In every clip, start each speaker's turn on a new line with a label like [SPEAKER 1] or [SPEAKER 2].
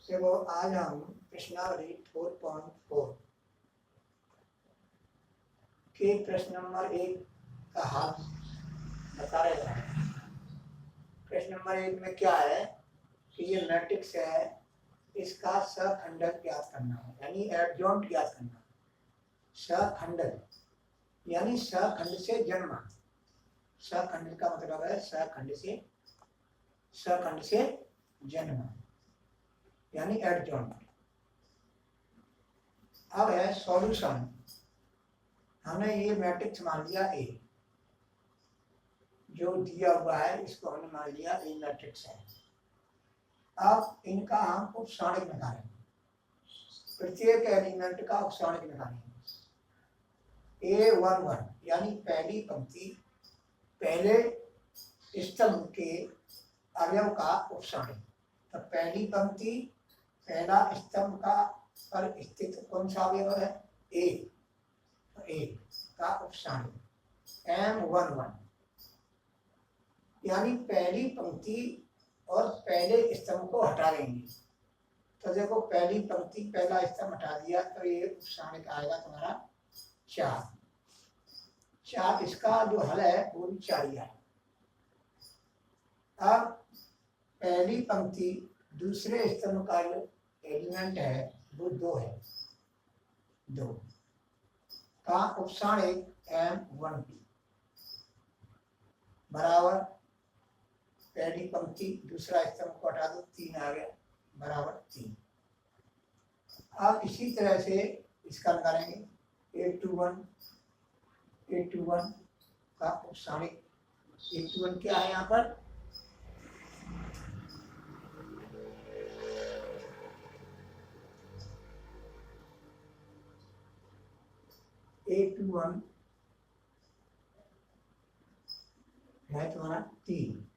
[SPEAKER 1] देखो आज हम प्रश्नावली 4.4 के प्रश्न नंबर 1 का हाल बता रहे हैं। प्रश्न नंबर 1 में क्या है कि ये मैट्रिक्स है, इसका सखंडक ज्ञात करना है, यानी एडजॉइंट ज्ञात करना। सखंडक यानी सखंड से जन्मा। सखंड का मतलब है सखंड से जन्मा यानी एडजॉइंट। अब है सॉल्यूशन। हमने ये मैट्रिक्स मान लिया ए, जो दिया हुआ है इसको हमने मान लिया ए मैट्रिक्स है। अब इनका हम उपसारणिक निकालेंगे, प्रत्येक एलिमेंट का उपसारणिक निकालेंगे। A11 यानी पहली पंक्ति पहले स्तंभ के अवयव का उपसारणिक। तो पहली पंक्ति पहला स्तंभ का पर स्थित कौन सा अवयव है? ए। ए का उपसारणिक M11 यानी पहली पंक्ति और पहले स्तंभ को हटा देंगे। तो देखो पहली पंक्ति पहला स्तंभ हटा दिया तो ये उपसारणिक आएगा तुम्हारा 4। इसका जो हल है वो भी 4 ही है। अब पहली पंक्ति दूसरे स्तंभ का जो एलिमेंट है वो 2 है। 2 का उपसारणिक M12 बराबर पहली पंक्ति दूसरा स्तंभ को हटा दो, 3 आ गया बराबर 3। अब इसी तरह से इसका निकालेंगे A21 का उपसारणिक। A21 क्या है यहाँ पर? A21 है तुम्हारा 3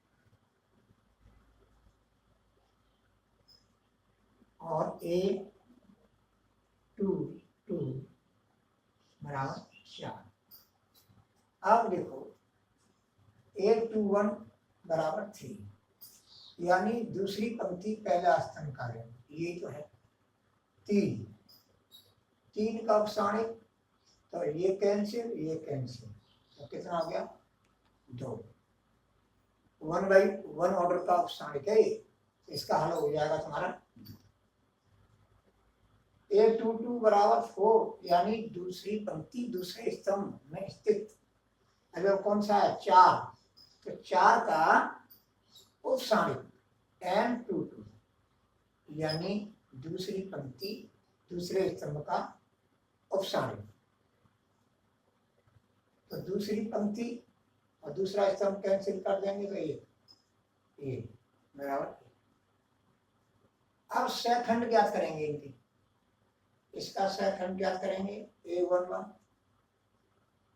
[SPEAKER 1] और A22 बराबर 4। अब देखो A21 बराबर 3 यानी दूसरी पंक्ति पहला स्तंभ का है, ये जो है 3 का उपसारणिक। तो ये कैंसिल तो कितना हो गया? 2। 1/1 ऑर्डर का उपसारणिक है, इसका हल हो जाएगा तुम्हारा। A22 बराबर 4 यानी दूसरी पंक्ति दूसरे स्तंभ में स्थित अगर कौन सा है? 4। तो 4 का उपसारणिक M22 यानी दूसरी पंक्ति दूसरे स्तंभ का उपसारणिक। तो दूसरी पंक्ति और दूसरा स्तंभ कैंसिल कर देंगे तो ये बराबर। अब सखंड ज्ञात करेंगे इनकी। इसका सखंड ज्ञात करेंगे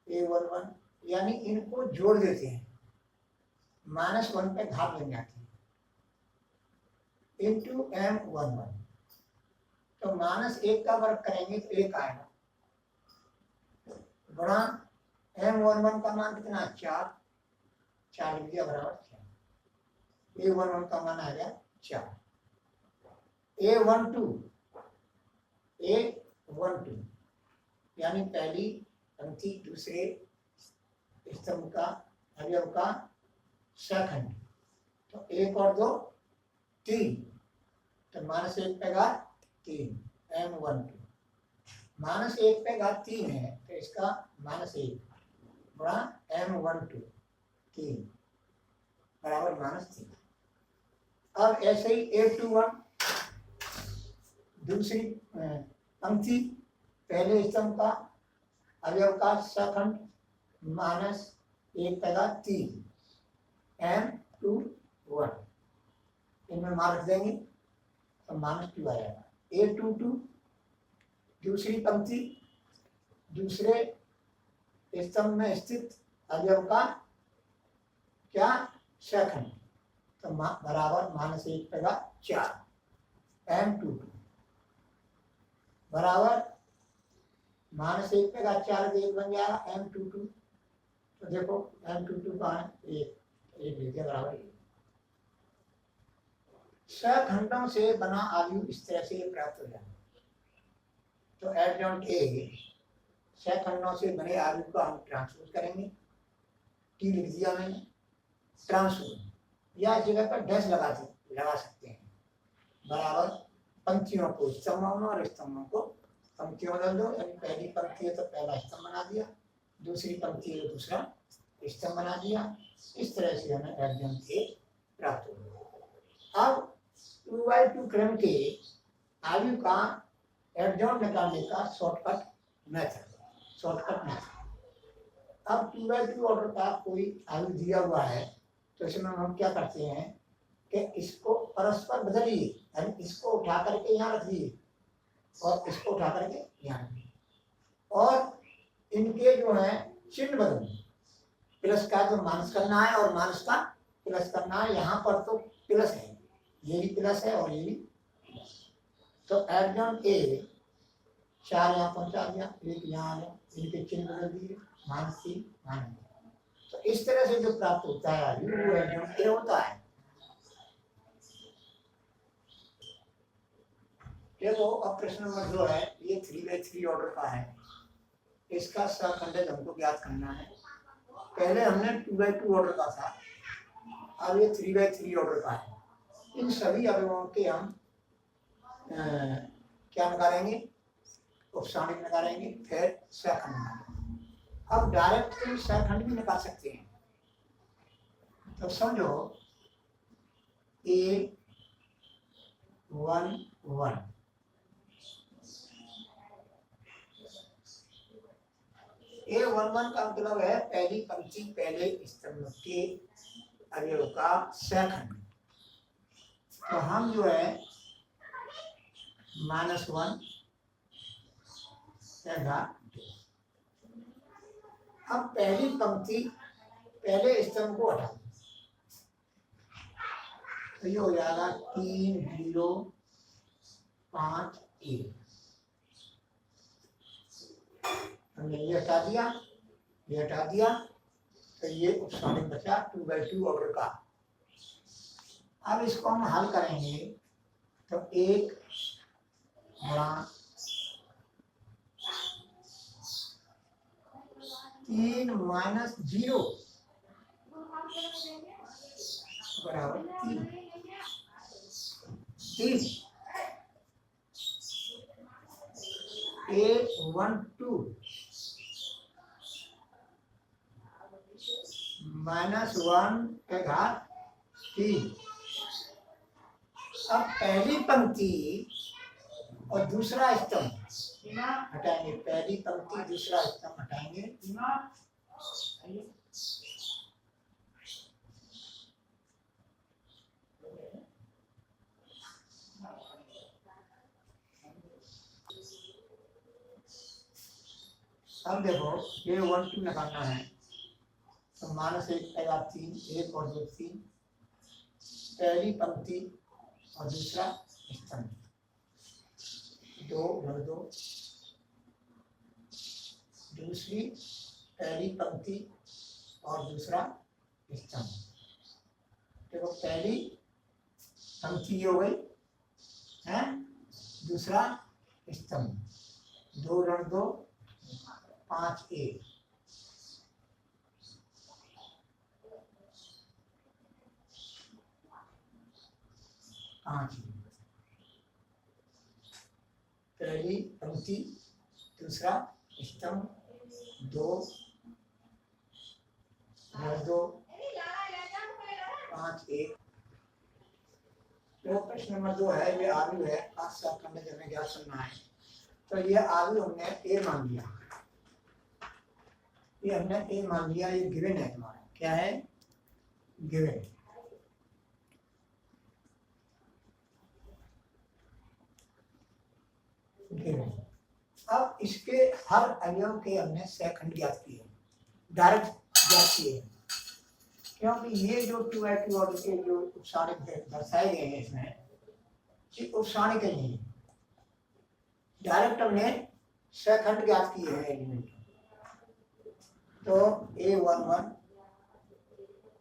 [SPEAKER 1] A11 यानी इनको जोड़ देते हैं, -1 पे घात बन जाती है इंटू M11। तो -1 का वर्ग करेंगे तो 1 आएगा गुणा M11 का मान कितना? 4 लिख दिया बराबर 4। A11 का मान आ गया 4। A12 यानी पहली पंक्ति दूसरे स्तंभ का अवयव का सखंड। तो 1 और 2 3 तो -1 पे घात 3 M12 -1 पे घात 3 है तो इसका -1 गुणा M12 3 बराबर -3। अब ऐसे ही A21 दूसरी पंक्ति पहले स्तंभ का अवयव का सखंड -1 पे घात 3 M21 इनमें मान रख देंगे तो -2 आ जाएगा। A22 दूसरी पंक्ति दूसरे स्तंभ में स्थित अवयव का क्या? सखंड। तो बराबर -1 पे घात 4 M22 बराबर -1 पे घात 4 1 बन जाएगा M22। तो देखो M22 का है 1 लिख दिया बराबर 1। सखंडों से बना आयु इस तरह से प्राप्त हो जाए। तो एडजॉइंट ए सखंडों से बने आयु को हम ट्रांसपोज करेंगे, टी लिख दिया मैंने, ट्रांसपोज या जगह पर डैश लगा सकते हैं, बराबर पंक्तियों को स्तंभों में और स्तंभों को पंक्तियों बदल दो। यानी पहली पंक्ति है तो पहला स्तंभ बना दिया, दूसरी पंक्ति है तो दूसरा स्तंभ बना दिया। इस तरह से हमें एडजॉइंट ए प्राप्त हो। अब 2x2 क्रम के आयु का एडजॉइंट निकालने का शॉर्टकट मेथड। अब 2x2 ऑर्डर का कोई आयु दिया हुआ है तो इसमें हम क्या करते हैं कि इसको परस्पर बदलिए, यानी इसको उठा करके यहाँ रख दिए और इसको उठा करके यहाँ रख दिए, और इनके जो है चिन्ह बदलिए। प्लस का तो माइनस करना है और माइनस का प्लस करना है। यहाँ पर तो प्लस है, ये भी प्लस है और ये भी प्लस। तो एडजॉइंट ए 4 यहाँ पहुंचा दिया, 1 यहाँ है, इनके चिन्ह बदल दिए, -3 -2। तो इस तरह से जो प्राप्त होता है आयु वो एडजॉइंट ए होता है। देखो अब प्रश्न नंबर 2 है, ये 3x3 ऑर्डर का है, इसका सहखंडज हमको ज्ञात करना है। पहले हमने 2x2 ऑर्डर का था, अब ये 3x3 ऑर्डर का है। इन सभी अवयवों के हम क्या निकालेंगे, उपसाणिक निकालेंगे, फिर सहखंड निकालेंगे। अब डायरेक्ट सहखंड भी निकाल सकते हैं। तो समझो A11 A11 का मतलब है पहली पंक्ति पहले स्तंभ के अवयव का सहखंड। तो हम जो है -1 अब पहली पंक्ति पहले स्तंभ को हटा, तो ये हो जाएगा 3 0 5 1। हमने ये हटा दिया, तो ये उपसाणिक बचा 2x2 ऑर्डर का। अब इसको हम हल करेंगे तो 1 गुणा 3 -0 बराबर 3 A12 -1 के घात 3। अब पहली पंक्ति और दूसरा स्तंभ हटाएंगे, पहली पंक्ति दूसरा स्तंभ हटाएंगे। अब देखो ये 1 2 निकालना है, तो -1 का घात 3, 1 और 2 3, पहली पंक्ति और दूसरा स्तंभ 2 और 2, दूसरी पहली पंक्ति और दूसरा स्तंभ। देखो पहली पंक्ति ये हो गई है, दूसरा स्तंभ 2 और 2 5 1। पहली पंक्ति दूसरा स्तंभ 2 और 2 5 1। तो प्रश्न नंबर 2 है, ये आयु है, सहखंड हमें ज्ञात करना है। तो ये आयु हमने A मान लिया, ये हमने A मान लिया, ये गिवन है हमारा। क्या है? गिवन। अब इसके हर अवयव के हमने सहखंड ज्ञात किए, डायरेक्ट ज्ञात किए, क्योंकि ये जो 2x2 ऑर्डर के जो उपसाणिक दर्शाए गए हैं इसमें, ये उपसाणिक नहीं है, डायरेक्ट हमने सहखंड ज्ञात किए हैं एलिमेंट। तो A11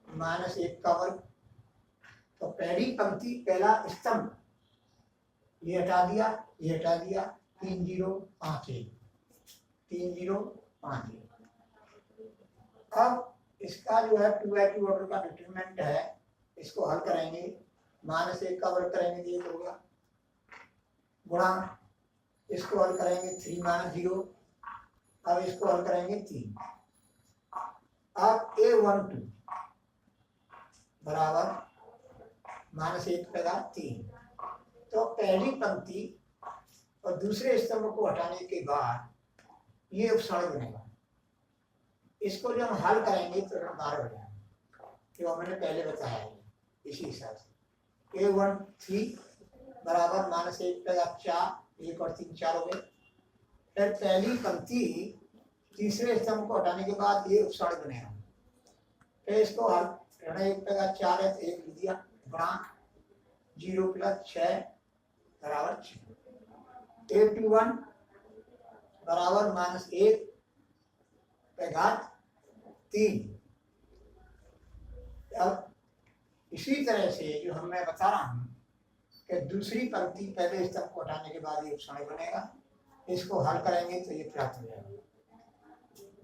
[SPEAKER 1] -1 का वर्ग, तो पहली पंक्ति पहला स्तंभ ये हटा दिया, ये हटा दिया, 3051 3051। अब इसका जो है 2x2 ऑर्डर का डिटरमिनेंट है, इसको हल करेंगे, -1 का वर्ग करेंगे तो ये हो गया, गुणा इसको हल करेंगे 3 - 0, अब इसको हल करेंगे 3। अब A12 बराबर -1 पेगा 3। तो पहली पंक्ति और दूसरे स्तंभ को हटाने के बाद ये उपसरण बनेगा। इसको जब हम हल करेंगे तो ऋण 12 हो जाएगा, जो मैंने पहले बताया है। इसी हिसाब से A13 बराबर -1 पेगा 4, 1 और 3 4 हो गए। फिर पहली पंक्ति तीसरे स्तंभ को हटाने के बाद ये उपसरण बनेगा। फिर इसको हल ऋण 1 पेगा 4 है तो 1 लिख दिया, गुणा 0 + 6 बराबर 6। A21 बराबर -1 पेगा 3। अब इसी तरह से जो मैं बता रहा हूं कि दूसरी पंक्ति पहले स्तंभ को हटाने के बाद ये उपसरण बनेगा, इसको हल करेंगे तो ये प्राप्त हो जाएगा।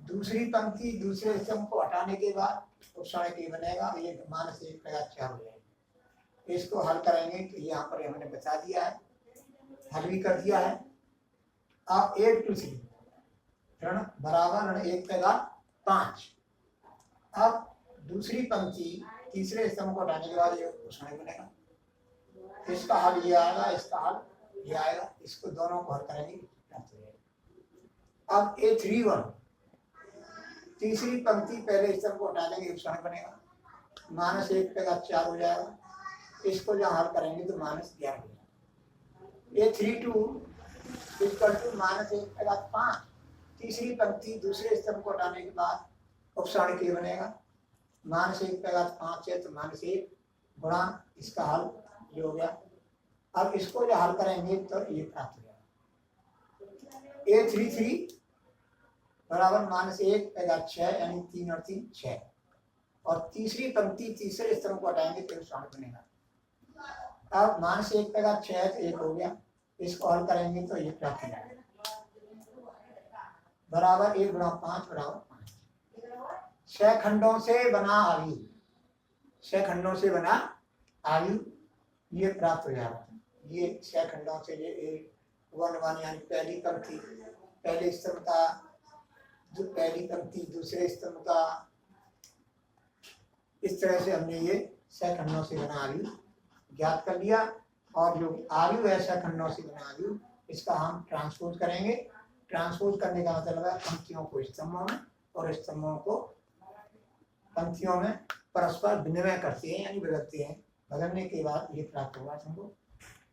[SPEAKER 1] दूसरी पंक्ति दूसरे स्तंभ को हटाने के बाद उपसरण ये बनेगा, ये -1 पेगा 4 हो जाएगा। इसको हल करेंगे तो यहाँ पर हमने बता दिया है, हल भी कर दिया है। अब 823 ऋण बराबर ऋण 1 पेगा 5। अब दूसरी पंक्ति तीसरे स्तंभ को हटाने के बाद ये उपसरण बनेगा, इसका हल ये आएगा, इसका हल ये आएगा, इसको दोनों को हल करेंगे। अब A31 तीसरी पंक्ति पहले स्तंभ को हटा देंगे, उपसरण बनेगा, -1 पेगा 4 हो जाएगा, इसको जब हल करेंगे तो -11 हो जाएगा। A32 -1 पेगा 5 तीसरी पंक्ति दूसरे स्तंभ को हटाने के बाद उपसरण के बनेगा, -1 पेगा 5 है तो -1 गुणा इसका हल ये हो गया। अब इसको जो हल करेंगे तो ये प्राप्त हो जाएगा। A33 बराबर -1 पेगा 6 यानी 3 और 3 6। और तीसरी पंक्ति तीसरे स्तंभ को हटाएंगे तो उपसरण बनेगा। अब -1 पेगा 6 है तो 1 हो गया, इसको हल करेंगे तो ये प्राप्त हो जाएगा, बराबर 1 गुणा 5 बराबर 5। 6 खंडों से बना आयु, 6 खंडों से बना आयु ये प्राप्त हो जाएगा। ये 6 खंडों से ये 1 1 यानी पहली पंक्ति पहले स्तंभ का, पहली पंक्ति दूसरे स्तंभ का, इस तरह से हमने ये 6 खंडों से बना आयु ज्ञात कर लिया। और जो आयु है 6 खंडों से बना आयु, इसका हम ट्रांसपोज करेंगे। ट्रांसपोज करने का मतलब है पंक्तियों को स्तंभों में और स्तंभों को पंक्तियों में परस्पर विनिमय करते हैं, यानी बदलते हैं। बदलने के बाद ये प्राप्त होगा तुमको,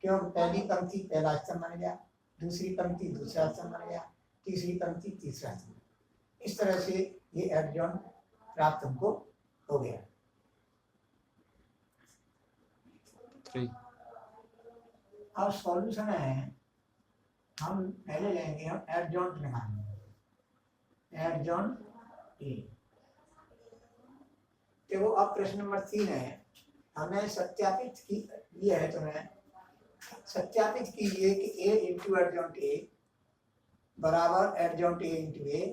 [SPEAKER 1] क्योंकि पहली पंक्ति पहला स्तंभ बन गया, दूसरी पंक्ति दूसरा स्तंभ बन गया, तीसरी पंक्ति तीसरा स्तंभ। इस तरह से ये एडजॉइंट प्राप्त हमको हो गया। अब सॉल्यूशन है, हम पहले लेंगे हम एडजॉइंट निकालेंगे, एडजॉइंट ए। देखो अब प्रश्न नंबर 3 है, हमें सत्यापित की ये है, तुम्हें सत्यापित कीजिए कि A इंटू एडजॉइंट ए बराबर एडजॉइंट ए इंटू ए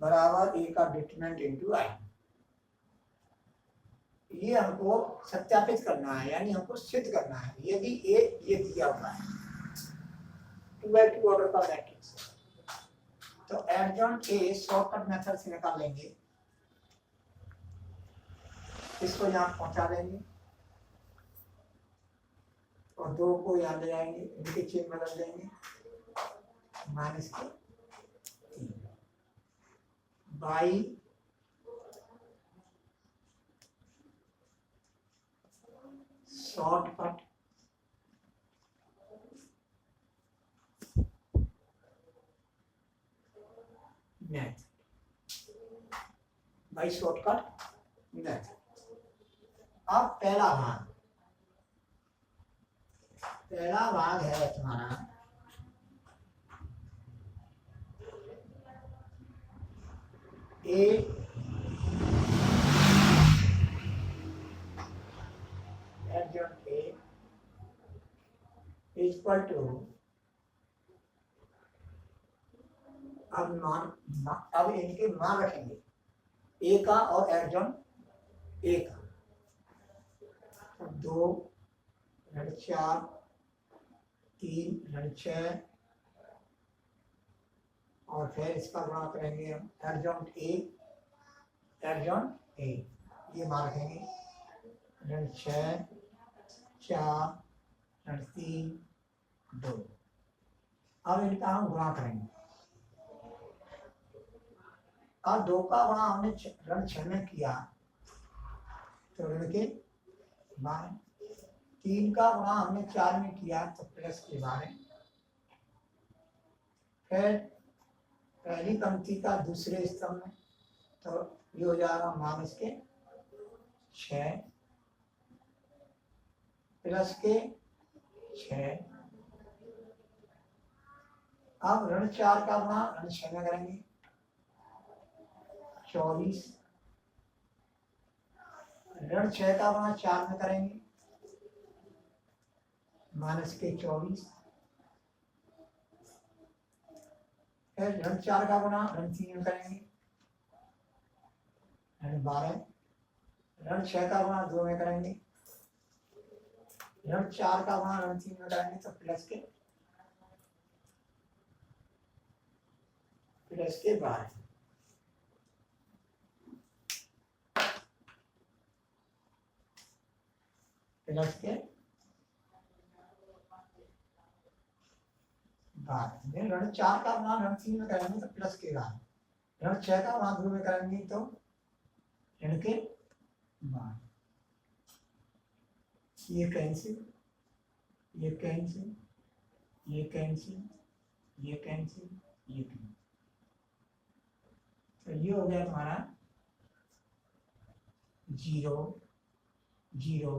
[SPEAKER 1] बराबर ए का डिटरमिनेंट इंटू आई। ये हमको सत्यापित करना है, यानी हमको सिद्ध करना है। यदि ए ये दिया हुआ है 2x2 ऑर्डर का मैट्रिक्स, तो एडजॉइंट ए शॉर्टकट मेथड से निकाल लेंगे, इसको यहाँ पहुंचा देंगे और 2 को यहाँ ले जाएंगे, इनके चिन्ह बदल देंगे, -3 by shortcut math, by shortcut math. अब पहला भाग है तुम्हारा ए एडजॉइंट इक्वल टू, अब इनके मान रखेंगे ए का और एडजॉइंट ए का, तो 2 ऋण 4 3 ऋण 6 और फिर इसका गुणा करेंगे हम एडजॉइंट ए, ये मान रखेंगे ऋण 6 4 ऋण 3 2। अब इनका हम गुणा करेंगे। अब 2 का गुणा हमने ऋण 6 में किया तो ऋण के 12, 3 का गुणा हमने 4 में किया तो प्लस के 12, फिर पहली पंक्ति का दूसरे स्तंभ में तो ये हो जाएगा माइनस के 6 प्लस के 6। अब ऋण 4 का गुणा ऋण 6 में करेंगे 24, ऋण 6 का गुणा 4 में करेंगे माइनस के 24, फिर ऋण 4 का गुणा ऋण 3 में करेंगे ऋण 12, ऋण 6 का गुणा 2 में करेंगे, ऋण 4 का गुणा ऋण 3 में करेंगे तो प्लस के 12। प्लस के 12, ऋण 4 का गुणा ऋण 3 में करेंगे तो प्लस के 12, ऋण 6 का गुणा 2 में करेंगे तो ऋण के 12। ये कैंसिल, ये कैंसिल, ये कैंसिल, ये कैंसिल, ये कैंसिल, तो ये हो गया तुम्हारा 0 0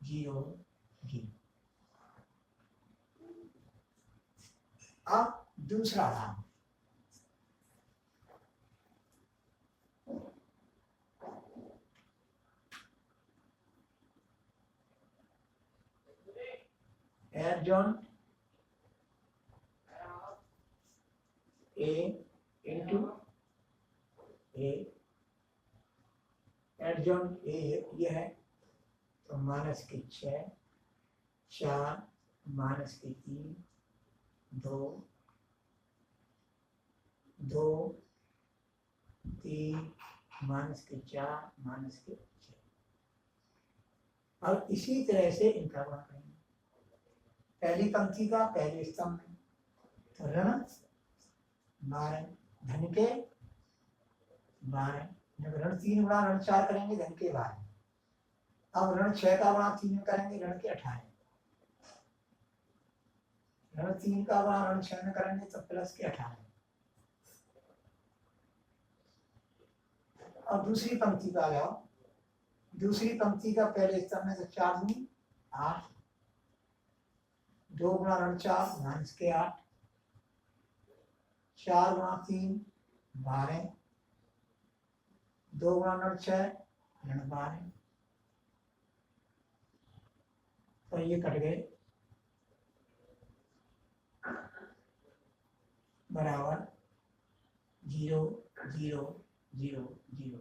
[SPEAKER 1] 0 0। अब दूसरा भाग, adjoint A into A, adjoint A ये है तो माइनस के 6 4 माइनस के 3 2 2 3 माइनस के 4 माइनस के 6। और इसी तरह से इनका गुणा करेंगे पहली पंक्ति का पहले स्तंभ में तो ऋण 12 धन के 12, जब ऋण 3 गुणा ऋण 4 करेंगे धन के 12, अब ऋण 6 का गुणा 3 में करेंगे ऋण के 18, ऋण 3 का गुणा ऋण 6 में करेंगे तो प्लस के 18। अब दूसरी पंक्ति का आ जाओ, दूसरी पंक्ति का पहले स्तंभ में तो 4 दूनी 8, 2 गुणा ऋण 4 माइनस के 8, 4 गुणा 3 12, 2 गुणा ऋण 6 ऋण 12, तो ये कट गए बराबर 0 0 0 0।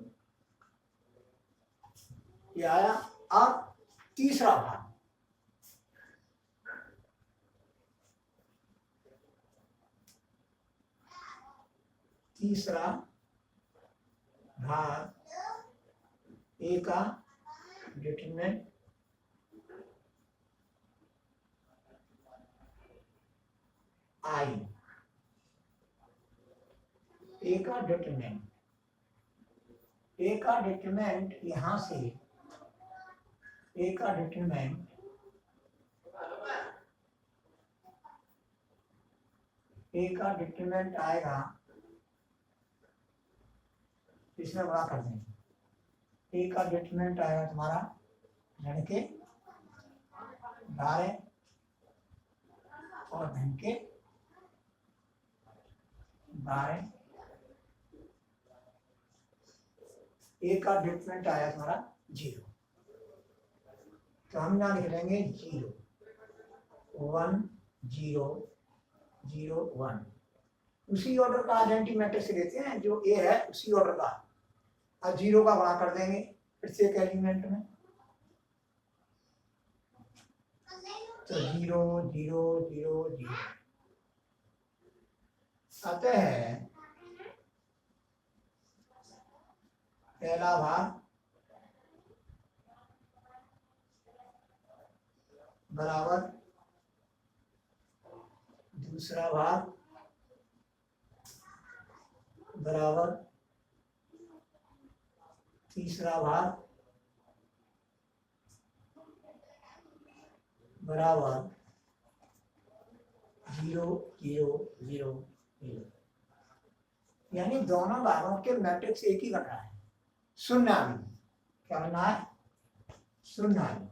[SPEAKER 1] ये आया। अब तीसरा भाग, तीसरा भाग ए का डिटरमिनेंट आई, ए का डिटरमिनेंट, ए का डिटरमिनेंट यहां से ए का डिटरमिनेंट ए का डिटरमिनेंट आएगा, इसमें बड़ा कर देंगे। ए का डिटरमिनेंट आएगा तुम्हारा ऋण के 12 और धन के 12। ए का डिटरमिनेंट आया तुम्हारा 0, तो हम यहाँ लिख लेंगे 0। 1 0 0 1 उसी ऑर्डर का आइडेंटिटी मैट्रिक्स लेते हैं जो ए है उसी ऑर्डर का, और 0 का गुणा कर देंगे प्रत्येक एलिमेंट में, तो 0 0 0 0। अतः पहला भाग बराबर दूसरा भाग बराबर तीसरा भाग बराबर 0 0 0 0। यानी दोनों भागों के मैट्रिक्स एक ही बन रहा है, शून्यावली। क्या बनना है? शून्यावली।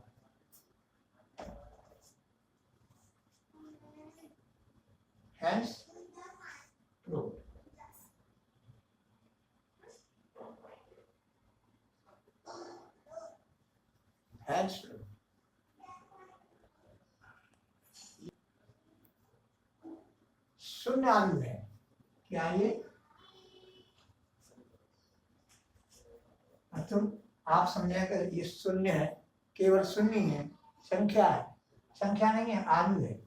[SPEAKER 1] Hence proved. Hence proved. शून्यावली है क्या ये? तुम आप समझेगा ये शून्य है, केवल शून्य है, संख्या है, संख्या नहीं है, आयु है।